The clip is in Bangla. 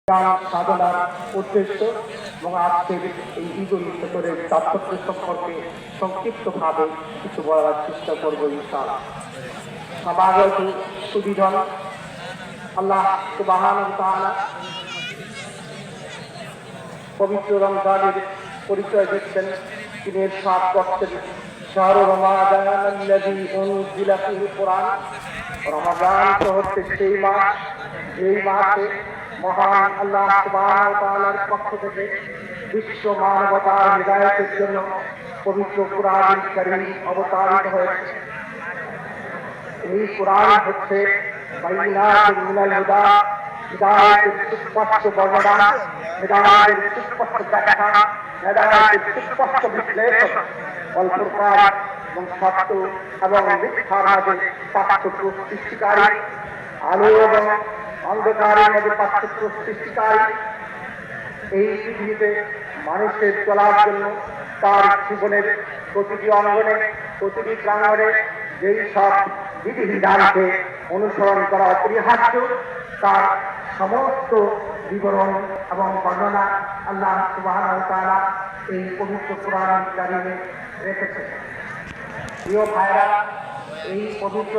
সাধনার উদ্দেশ্য এবং আজকের এই ঈদ উল ফিতরের তাৎপর্য সম্পর্কে সংক্ষিপ্তভাবে কিছু বলার চেষ্টা করবো ইনশাআল্লাহ। সমাগত সুবিধন আল্লাহ সুবহানাহু ওয়া তাআলা পবিত্র রমজানের পরিচয় দিচ্ছেন। তিনি ইরশাদ করছেন, শাহরু রমাদানাল্লাযী উনজিলা ফীহিল কুরআন। রমাদান হচ্ছে সেই মাস যেই মাসে মহান আল্লাহ সুবহানাহু ওয়া তাআলার পক্ষ থেকে বিশ্ব মানবতার হিদায়াতের জন্য পবিত্র কুরআনুল কারীম অবতারিত হয়েছে। এই কুরআন হচ্ছে বাইনাতুল মিনাল হুদা, হিদায়াতের সুস্পষ্ট বর্ণনা, হিদায়াতের সুস্পষ্ট ব্যাখ্যা, হিদায়াতের সুস্পষ্ট বিশ্লেষণ, ওয়াল ফুরকান এবং সত্য এবং মিথ্যার মাঝে পার্থক্য সৃষ্টিকারী, আলো এবং অন্ধকারের মধ্যে পার্থক্য সৃষ্টিকারী। এই পৃথিবীতে মানুষের চলার জন্য তার জীবনের প্রতিটি অঙ্গনে প্রতিটি প্রাঙ্গণে যেই সব বিধিবিধানকে অনুসরণ করা অপরিহার্য, তার সমস্ত বিবরণ এবং বর্ণনা আল্লাহ সুবহানাহু ওয়া তাআলা এই পবিত্র কুরআনুল কারীমে রেখেছেন। প্রিয় ভাইরা, এই পবিত্র